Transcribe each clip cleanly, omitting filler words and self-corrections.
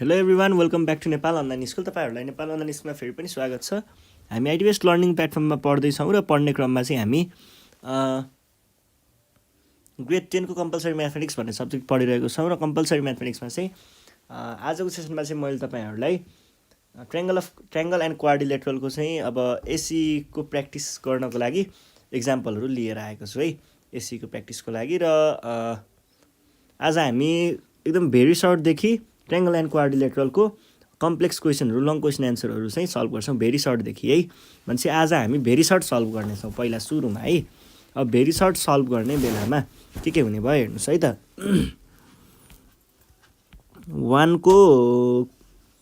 Hello everyone, welcome back to Nepal online school. तपाईँहरूलाई Nepal online स्कुलमा फेरि पनि स्वागत छ। हामी आइडी बेस्ड लर्निङ प्लेटफर्ममा पढ्दैछौँ र पढ्ने क्रममा चाहिँ हामी ग्रेड 10को कम्पलसरी म्याथमेटिक्स भन्ने सब्जेक्ट पढिरहेको छौँ र कम्पलसरी म्याथमेटिक्समा चाहिँ आजको सेसनमा चाहिँ मैले तपाईँहरूलाई ट्रायङ्गल एन्ड क्वाड्रिलेटरलको चाहिँ अब एसीको प्र्याक्टिस गर्नको लागि इक्जाम्पलहरू लिएर आएको छु है, एसीको प्र्याक्टिसको लागि। र आज हामी एकदम भेरी सर्टदेखि ट्रायङ्गल एन्ड क्वाड्रिलेटरलको कम्प्लेक्स क्वेसनहरू, लङ क्वेसन एन्सरहरू चाहिँ सल्भ गर्छौँ भेरी सर्टदेखि है। भनेपछि आज हामी भेरी सर्ट सल्भ गर्नेछौँ पहिला सुरुमा है। अब भेरी सर्ट सल्भ गर्ने बेलामा के हुने भयो हेर्नुहोस् है त।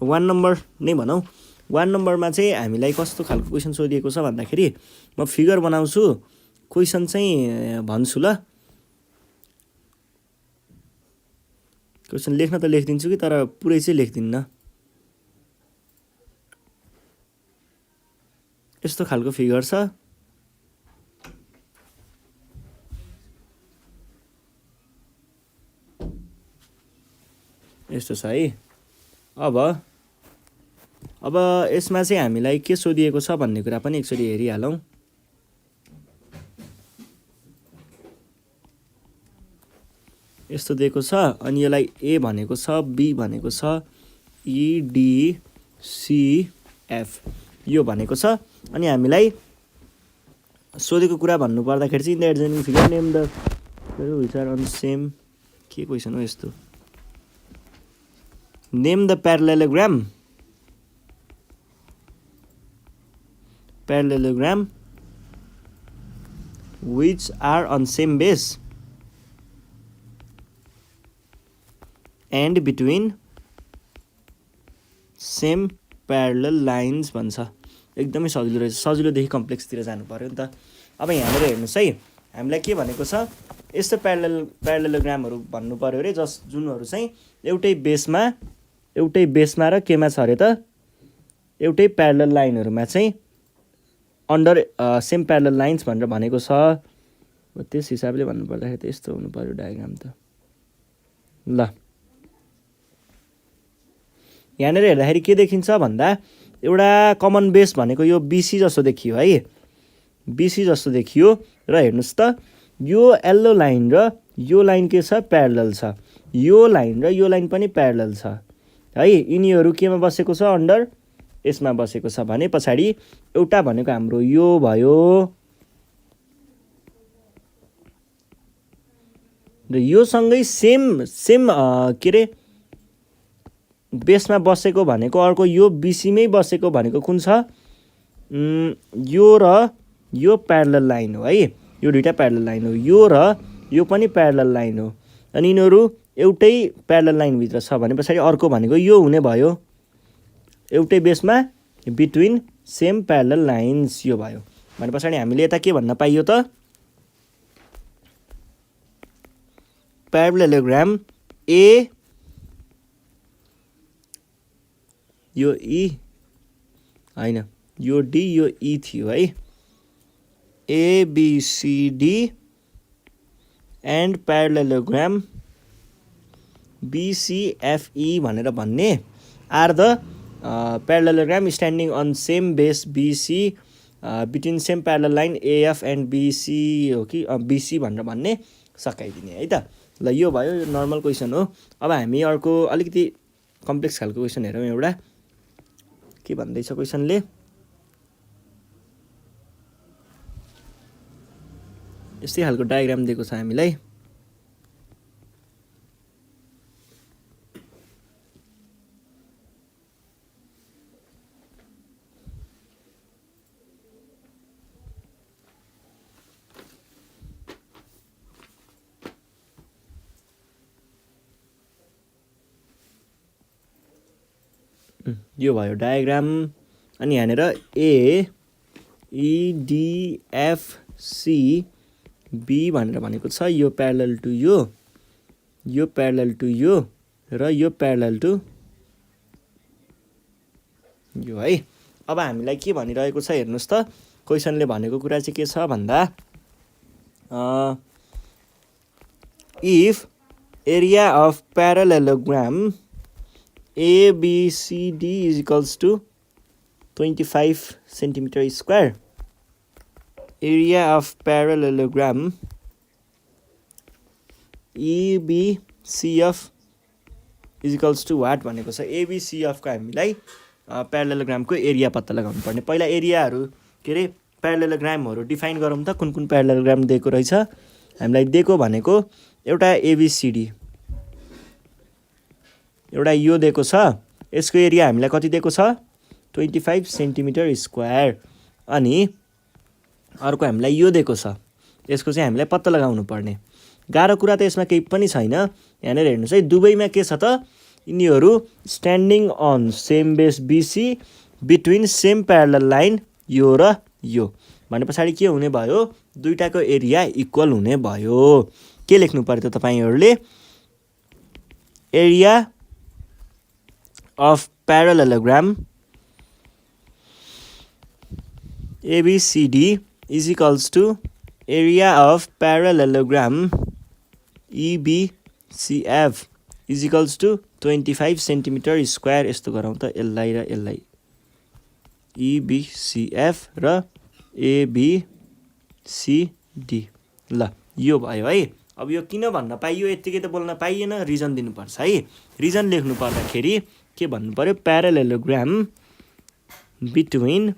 1 नम्बर नै भनौँ। 1 नम्बरमा चाहिँ हामीलाई कस्तो खालको क्वेसन सोधिएको छ भन्दाखेरि म फिगर बनाउँछु, क्वेसन चाहिँ भन्छु ल। क्वेसन लेख्न त लेखिदिन्छु कि तर पुरै चाहिँ लेख्दिन्न। यस्तो खालको फिगर छ, यस्तो छ है। अब यसमा चाहिँ हामीलाई के सोधिएको छ भन्ने कुरा पनि एकचोटि हेरिहालौँ। यस्तो दिएको छ, अनि यसलाई ए भनेको छ, बी भनेको छ, ई डी सी एफ यो भनेको छ। अनि हामीलाई सोधेको कुरा भन्नु पर्दाखेरि चाहिँ in the adjoining figure name the which are on same, के क्वेसन हो यस्तो, name the parallelogram which are on same base and between same parallel lines भन्छ। एकदमै सजिलो रहेछ, सजिलोदेखि कम्प्लेक्सतिर जानु पर्यो नि त। अब यहाँनिर हेर्नुहोस् है, हामीलाई के भनेको छ, यस्तो प्यारालेलोग्रामहरू भन्नु पर्यो अरे जुनहरू चाहिँ एउटै बेसमा र केमा छ अरे त, एउटै प्यारलल लाइनहरूमा चाहिँ अन्डर सेम प्यारलल लाइन्स भनेर भनेको छ। त्यस हिसाबले भन्नु पर्दाखेरि त यस्तो हुनु पर्यो डायग्राम त। ल यहाँनिर हेर्दाखेरि के देखिन्छ भन्दा एउटा कमन बेस भनेको यो बिसी जस्तो देखियो है, बिसी जस्तो देखियो। र हेर्नुहोस् त, यो येल्लो लाइन र यो लाइन के छ, प्यारलल छ। यो लाइन र यो लाइन पनि प्यारलल छ है। यिनीहरू केमा बसेको छ, अन्डर यसमा बसेको छ भने पछाडि एउटा भनेको हाम्रो यो भयो र यो सँगै सेम के अरे बेसमा बसेको भनेको अर्को यो बिसीमै बसेको भनेको कुन छ, यो र यो प्यारलल लाइन हो है। यो दुईटा प्यारलल लाइन हो, यो र यो पनि प्यारलल लाइन हो। अनि यिनीहरू एउटै प्यारलल लाइनभित्र छ भने पछाडि अर्को भनेको यो हुने भयो, एउटै बेसमा बिट्विन सेम प्यारलल लाइन्स यो भयो। भने पछाडि हामीले यता के भन्न पाइयो त, प्यारालेलोग्राम ए, यो ई होइन, यो डी यो ई थियो है, एबिसिडी एन्ड प्यारालेलोग्राम बिसिएफई भनेर भन्ने are the parallelogram standing on same base BC between same parallel line AF and BC हो कि बिसी भनेर भन्ने सकाइदिने है त। ल यो भयो, यो नर्मल क्वेसन हो। अब हामी अर्को अलिकति कम्प्लेक्स खालको क्वेसन हेरौँ। एउटा के भन्दैछ क्वेसनले, यस्तै खालको डायग्राम दिएको छ हामीलाई। यो भयो डायग्राम। अनि यहाँनिर ए इडिएफसी बी भनेर भनेको छ, यो प्यारलल टु यो प्यारलल टु यो र यो प्यारलल टु यो है। अब हामीलाई के भनिरहेको छ हेर्नुहोस् त, क्वेसनले भनेको कुरा चाहिँ के छ भन्दा if area of parallelogram ABCD is equals to 25 centimeter square. Area of parallelogram EBCF is equals to what भनेको छ ABCF को हामीलाई प्यारालेलोग्रामको एरिया पत्ता लगाउनु पर्ने। पहिला एरियाहरू के अरे प्यारालेलोग्रामहरू डिफाइन गरौँ त कुन कुन प्यारालेलोग्राम दिएको रहेछ। हामीलाई दिएको भनेको एउटा ABCD, एउटा यो दिएको छ, यसको एरिया हामीलाई कति दिएको छ 25 सेन्टिमिटर स्क्वायर। अनि अर्को हामीलाई यो दिएको छ, यसको चाहिँ हामीलाई पत्ता लगाउनु पर्ने। गाह्रो कुरा त यसमा केही पनि छैन। यहाँनिर हेर्नुहोस् है, दुवैमा के छ त यिनीहरू standing on same base BC between same parallel line यो र यो भने पछाडि के हुने भयो, दुईटाको एरिया इक्वल हुने भयो। के लेख्नु पर्यो त तपाईहरूले, area of parallelogram ABCD is equals to area of parallelogram EBCF is equals to 25 centimetre square. यस्तो गरौँ त, यसलाई र यसलाई EBCF र ABCD। ल यो भयो है। अब यो किन भन्न पाइयो, यत्तिकै त बोल्न पाइएन, रिजन दिनुपर्छ है। रिजन लेख्नु पर्दाखेरि के भन्नु पर्यो, parallelogram between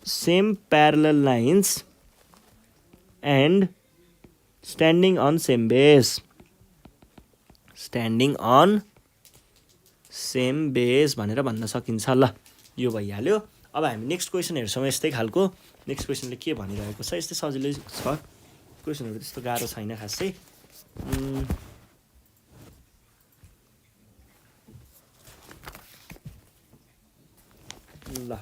same parallel lines and standing on same base. Standing on same base भनेर भन्न सकिन्छ। ल यो भइहाल्यो। अब हामी नेक्स्ट क्वेसन हेर्छौँ यस्तै खालको। नेक्स्ट क्वेसनले के भनिरहेको छ, यस्तै सजिलै छ क्वेसनहरू, त्यस्तो गाह्रो छैन खासै। ल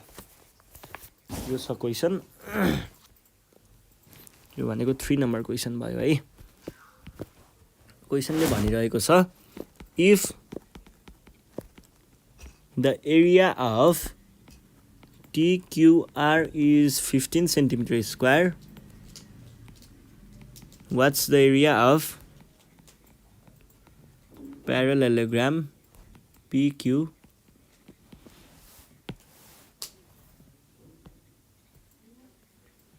यो छ क्वेसन। यो भनेको 3 नम्बर क्वेसन भयो है। क्वेसनले भनिरहेको छ, if the area of TQR is 15 centimeter square, what's the area of parallelogram PQ?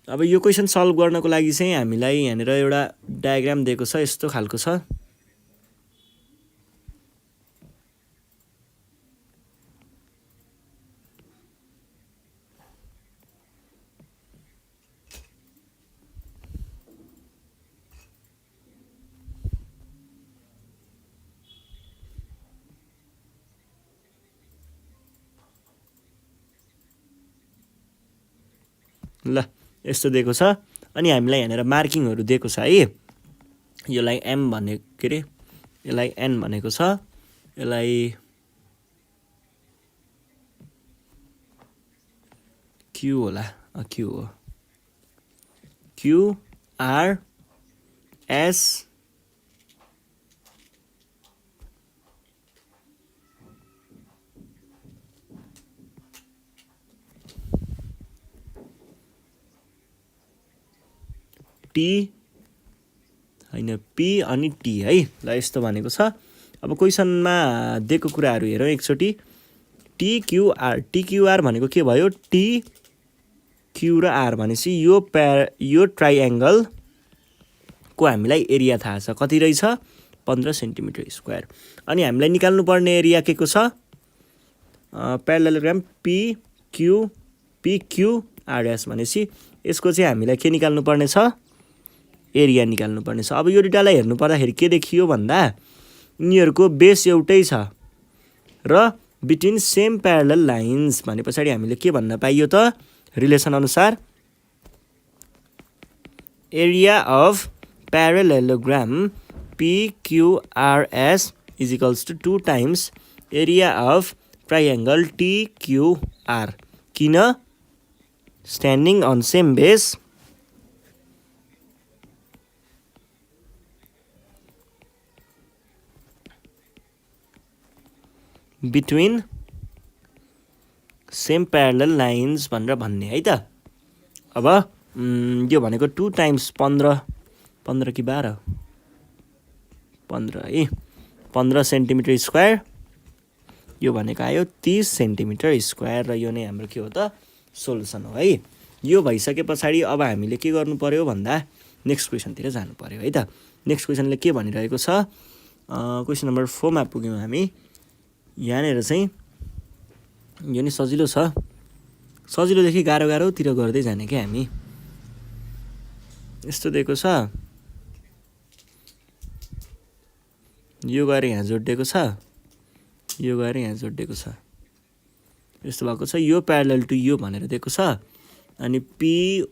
अब यो क्वेसन सल्भ गर्नको लागि चाहिँ हामीलाई यहाँनिर एउटा डायग्राम दिएको छ, यस्तो खालको छ। ल यस्तो दिएको छ। अनि हामीलाई यहाँनिर मार्किङहरू दिएको छ है। यसलाई M भने के अरे, यसलाई N भनेको छ, यसलाई Q होला, Q हो, QR S T होइन P अनि T है। ल यस्तो भनेको छ। अब क्वेसनमा दिएको कुराहरू हेरौँ एकचोटि। TQR भनेको के भयो, T Q र R भनेपछि यो ट्राइएङ्गलको हामीलाई एरिया थाहा छ, कति रहेछ 15 सेन्टिमिटर स्क्वायर। अनि हामीलाई निकाल्नु पर्ने एरिया के को छ, प्यारालेलोग्राम PQRS भनेपछि यसको चाहिँ हामीलाई के निकाल्नु पर्ने छ, एरिया निकाल्नु पर्ने छ। अब यो डेटालाई हेर्नु पर्दाखेरि के देखियो भन्दा यिनीहरूको बेस एउटै छ र बिट्विन सेम प्यारलल लाइन्स भने पछाडि हामीले के भन्न पाइयो त, रिलेसन अनुसार area of parallelogram PQRS is equals to 2 times area of triangle TQR। किन, standing on same base between same parallel lines भनेर भन्ने है त। अब यो भनेको 2 टाइम्स 15 कि 12 है, 15 सेन्टिमिटर स्क्वायर यो भनेको आयो 30 सेन्टिमिटर स्क्वायर र यो नै हाम्रो के हो त सोलुसन हो है। यो भइसके पछाडि अब हामीले के गर्नु पर्यो भन्दा नेक्स्ट क्वेसनतिर जानु पर्यो है त। नेक्स्ट क्वेसनले के भनिरहेको छ, क्वेसन नम्बर 4 मा पुग्यौँ हामी। यहाँनिर चाहिँ यो नि सजिलो छ, सजिलोदेखि गाह्रो गाह्रोतिर गर्दै जाने क्या हामी। यस्तो दिएको छ, यो गएर यहाँ जोडिएको छ, यो गएर यहाँ जोडिएको छ, यस्तो भएको छ। यो प्यारलल टु यो भनेर दिएको छ, अनि PONQ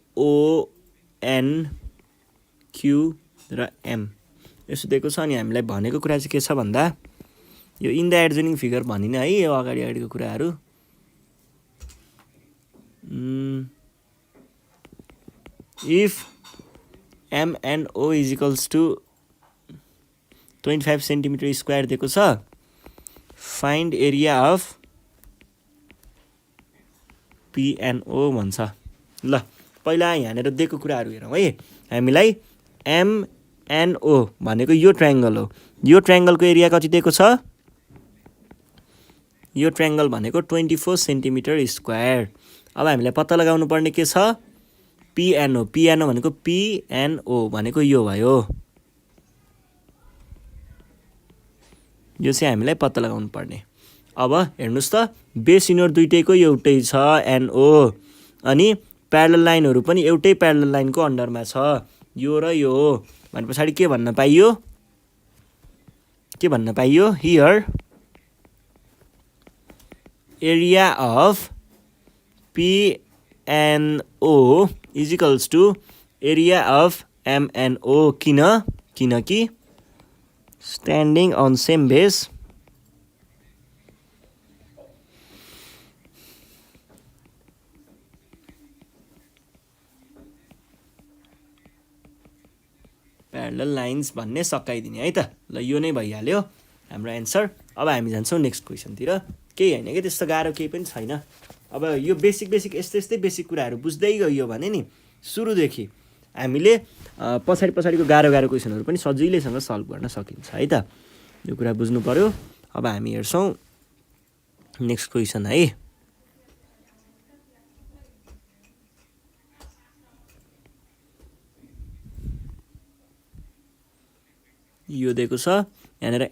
र M यस्तो दिएको छ। अनि हामीलाई भनेको कुरा चाहिँ के छ भन्दा यो इन द एडजोइनिङ फिगर भनिने है, यो अगाडि अगाडिको कुराहरू। If MNO is equals to 25 centimetre square दिएको छ, फाइन्ड एरिया अफ PNO भन्छ। ल पहिला यहाँनिर दिएको कुराहरू हेरौँ है। हामीलाई MNO भनेको यो ट्रायङ्गल हो, यो ट्रायङ्गलको एरिया कति दिएको छ, यो ट्रायङ्गल भनेको 24 सेन्टिमिटर स्क्वायर। अब हामीलाई पत्ता लगाउनु पर्ने के छ, PNO। PNO भनेको PNO भनेको यो भयो, यो चाहिँ हामीलाई पत्ता लगाउनु पर्ने। अब हेर्नुहोस् त, बेस यिनीहरू दुइटैको एउटै छ NO, अनि प्यारलल लाइनहरू पनि एउटै प्यारलल लाइनको अन्डरमा छ, यो र यो हो भने पछाडि के भन्न पाइयो, के भन्न पाइयो, here area of PNO is equals to area of MNO। किनकि standing on same base parallel lines भन्ने सकाइदिने है त। ल यो नै भइहाल्यो हाम्रो एन्सर। अब हामी जान्छौँ नेक्स्ट क्वेसनतिर। केही होइन कि त्यस्तो गाह्रो केही पनि छैन। अब यो बेसिक यस्तै बेसिक कुराहरू बुझ्दै गयो भने नि सुरुदेखि हामीले पछाडिको गाह्रो क्वेसनहरू पनि सजिलैसँग सल्भ गर्न सकिन्छ है त। यो कुरा बुझ्नु पर्यो। अब हामी हेर्छौँ नेक्स्ट क्वेसन है। यो दिएको छ यहाँनिर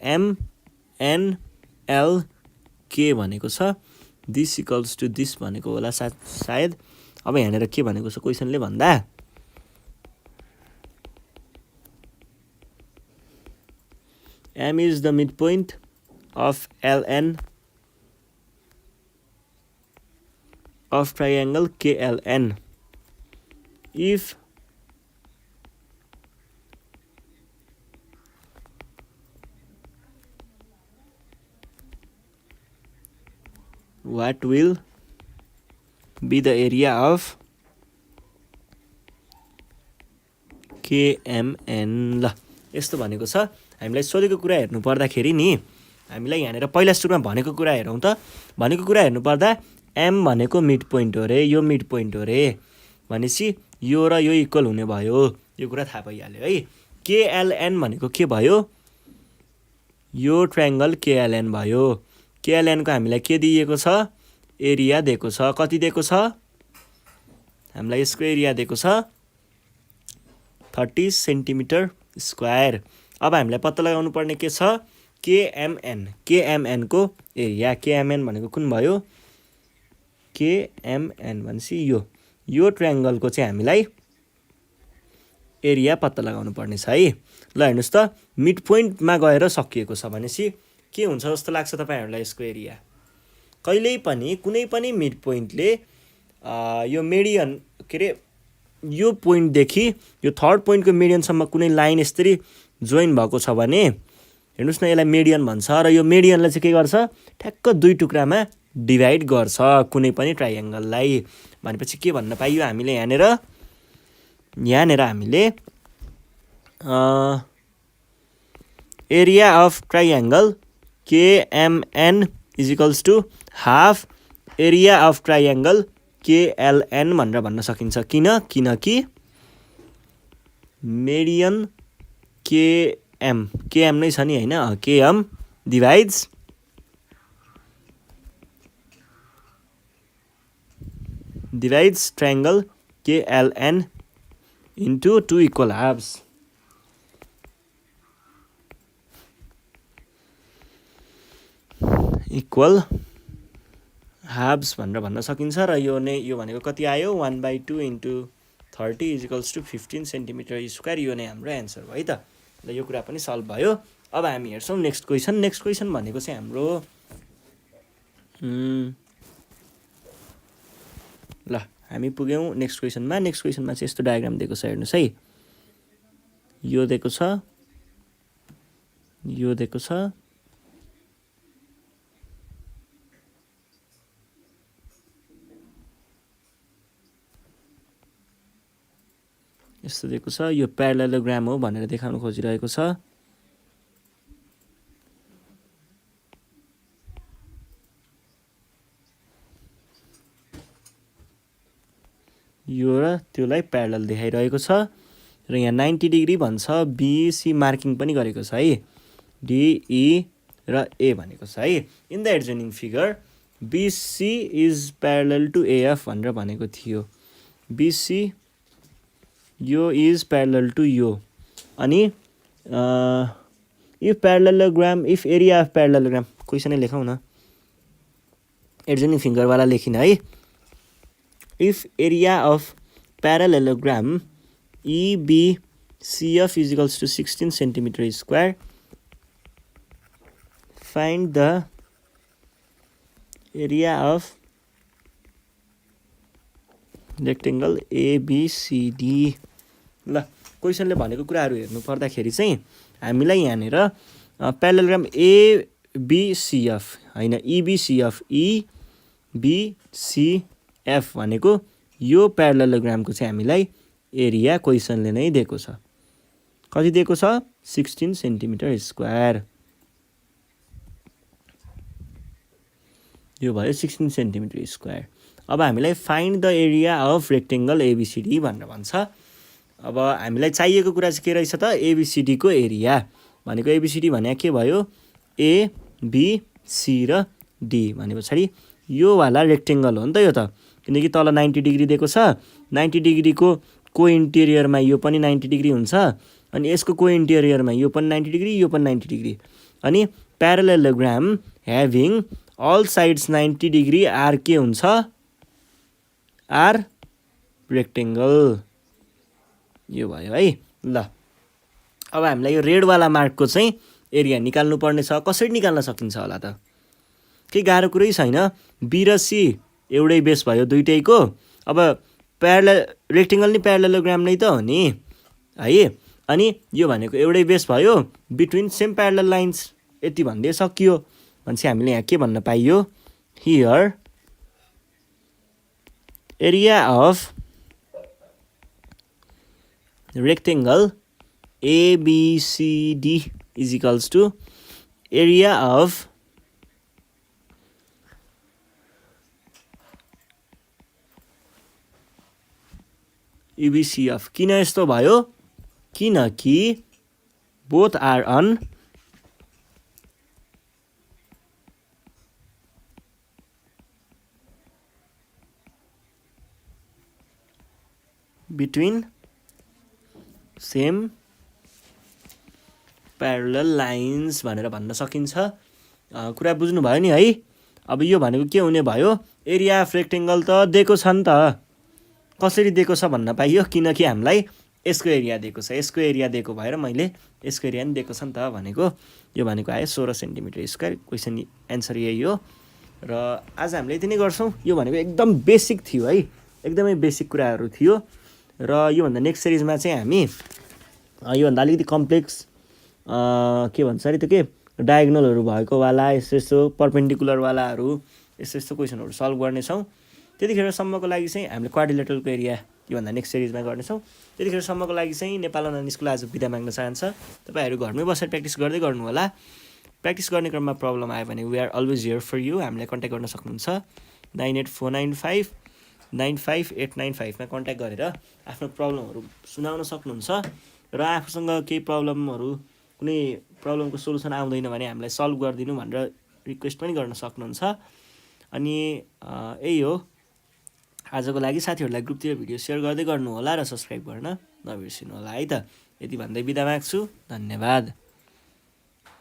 MNLK भनेको छ, दिस इक्वल्स टु दिस भनेको होला सायद। अब यहाँनिर के भनेको छ क्वेसनले भन्दा M is the midpoint of LN of triangle KLN if what will be the area of KMN। ल यस्तो भनेको छ। हामीलाई सोधेको कुरा हेर्नु पर्दाखेरि नि हामीलाई यहाँनिर पहिला सुरुमा भनेको कुरा हेरौँ त। भनेको कुरा हेर्नु पर्दा M भनेको मिड पोइन्ट हो रे, यो मिड पोइन्ट हो रे भनेपछि यो र यो इक्वल हुने भयो, यो कुरा थाहा भइहाल्यो है। KLN भनेको के भयो, यो ट्रायङ्गल KLN भयो। KLN को हामीलाई के दिएको छ, एरिया दिएको छ। कति दिएको छ, हामीलाई यसको एरिया दिएको छ 30 सेन्टिमिटर स्क्वायर। अब हामीलाई पत्ता लगाउनु पर्ने के छ, KMN। KMN को एरिया, KMN भनेको कुन भयो, KMN भनेपछि यो ट्रायङ्गलको चाहिँ हामीलाई एरिया पत्ता लगाउनु पर्ने छ है। ल हेर्नुहोस् त, मिड पोइन्टमा गएर सकिएको छ भनेपछि के हुन्छ जस्तो लाग्छ तपाईँहरूलाई यसको एरिया। कहिल्यै पनि कुनै पनि मिड पोइन्टले यो मिडियन के अरे यो पोइन्टदेखि यो थर्ड पोइन्टको मिडियनसम्म कुनै लाइन यसरी जोइन भएको छ भने हेर्नुहोस् न, यसलाई मिडियन भन्छ र यो मिडियनलाई चाहिँ के गर्छ, ठ्याक्क दुई टुक्रामा डिभाइड गर्छ कुनै पनि ट्रायङ्गललाई। भनेपछि के भन्न पाइयो हामीले यहाँनिर हामीले area of triangle KMN is equals to half area of triangle KLN भनेर भन्न सकिन्छ। किनकि मिडियन KM नै छ नि होइन, KM divides divides triangle KLN into two equal halves. Equal halves भनेर भन्न सकिन्छ र यो भनेको कति आयो 1/2 into 30 is equals to 15 centimetre square. यो नै हाम्रो एन्सर भयो है त. ल यो कुरा पनि सल्भ भयो. अब हामी हेर्छौँ नेक्स्ट क्वेसन भनेको चाहिँ हाम्रो ल हामी पुग्यौँ नेक्स्ट क्वेसनमा चाहिँ यस्तो डायग्राम दिएको छ हेर्नुहोस् है. यो दिएको छ यस्तो दिएको छ. यो प्यारालेलोग्राम हो भनेर देखाउन खोजिरहेको छ. यो र त्योलाई प्यारलल देखाइरहेको छ र यहाँ 90 डिग्री भन्छ. BC मार्किङ पनि गरेको छ है. DE र A भनेको छ है. In the adjoining figure BC is parallel to AF भनेर भनेको थियो. BC यो इज प्यारलल टु यो. अनि इफ एरिया अफ प्यारलेलोग्राम क्वेसनै लेखौँ न. एडजोइनिङ फिगरवाला लेखिन है. If area of parallelogram EBCF is equals to 16 centimeter square, find the area of rectangle ABCD. ल क्वेसनले भनेको कुराहरू हेर्नु पर्दाखेरि चाहिँ हामीलाई यहाँनिर प्यारलेलोग्राम ABCF हैन EBCF EBCF भनेको यो प्यारलेलोग्रामको चाहिँ हामीलाई एरिया क्वेसनले नै दिएको छ. कति दिएको छ 16 सेन्टिमिटर स्क्वायर. यो भयो 16 सेन्टिमिटर स्क्वायर. अब हामीलाई find the area of rectangle ABCD भनेर भन्छ. अब हामीलाई चाहिएको कुरा चाहिँ के रहेछ त ABCD को एरिया भनेको. ABCD भने के भयो A B C र D भने पछाडि यो वाला रेक्टेङ्गल हो नि त यो त. किनकि तल 90 डिग्री दिएको छ. 90 डिग्रीको को इन्टेरियरमा यो पनि 90 डिग्री हुन्छ. अनि यसको को इन्टेरियरमा यो पनि 90 डिग्री यो पनि 90 डिग्री. अनि parallelogram having all sides 90 degree are के हुन्छ आर रेक्टेङ्गल. यो भयो है. ल अब हामीलाई यो रेडवाला मार्कको चाहिँ एरिया निकाल्नु पर्ने छ. कसरी निकाल्न सकिन्छ होला त. केही गाह्रो कुरै छैन. B र C एउटै बेस भयो दुइटैको. अब रेक्टेङ्गल नि प्यारलेलोग्राम नै त हो नि है. अनि यो भनेको एउटै बेस भयो बिट्विन सेम प्यारलल लाइन्स. यति भन्दै सकियो. भनेपछि हामीले यहाँ के भन्न पाइयो here area of rectangle ABCD is equals to area of EBCF. किन यस्तो भयो किनकि both are on between same parallel lines भनेर भन्न सकिन्छ. कुरा बुझ्नु भयो नि है. अब यो भनेको के हुने भयो एरिया अफ रेक्टेङ्गल त दिएको छ नि त. कसरी दिएको छ भन्न पाइयो किनकि हामीलाई यसको एरिया दिएको छ. यसको एरिया दिएको भएर मैले यसको एरिया नि दिएको छ नि त भनेको. यो भनेको आयो 16 सेन्टिमिटर स्क्वायर. क्वेसन एन्सर यही हो. र आज हामीले यति नै गर्छौँ. यो भनेको एकदम बेसिक थियो है. एकदमै बेसिक कुराहरू थियो. र योभन्दा नेक्स्ट सिरिजमा चाहिँ हामी योभन्दा अलिकति कम्प्लेक्स के भन्छ अरे त्यो के डायगोनलहरू भएको वाला यस्तो पर्पेन्डिकुलरवालाहरू यस्तो क्वेसनहरू सल्भ गर्नेछौँ. त्यतिखेरसम्मको लागि चाहिँ हामीले क्वाड्रिलेटरलको एरिया योभन्दा नेक्स्ट सिरिजमा गर्नेछौँ. त्यतिखेरसम्मको लागि चाहिँ नेपाल अनलाइन स्कुल आज बिदा माग्न चाहन्छ. तपाईँहरू घरमै बसेर प्र्याक्टिस गर्दै गर्नु होला. प्र्याक्टिस गर्ने क्रममा प्रब्लम आयो भने we are always here for you. हामीलाई कन्ट्याक्ट गर्न सक्नुहुन्छ 9849595895 मा कन्ट्याक्ट गरेर आफ्नो प्रब्लमहरू सुनाउन सक्नुहुन्छ. र आफूसँग केही प्रब्लमहरू कुनै प्रब्लमको सोल्युसन आउँदैन भने हामीलाई सल्भ गरिदिनु भनेर रिक्वेस्ट पनि गर्न सक्नुहुन्छ. अनि यही हो आजको लागि साथीहरूलाई ग्रुपतिर भिडियो सेयर गर्दै गर्नु होला र सब्सक्राइब गर्न नबिर्सिनु होला है त। यति भन्दै बिदा माग्छु, धन्यवाद।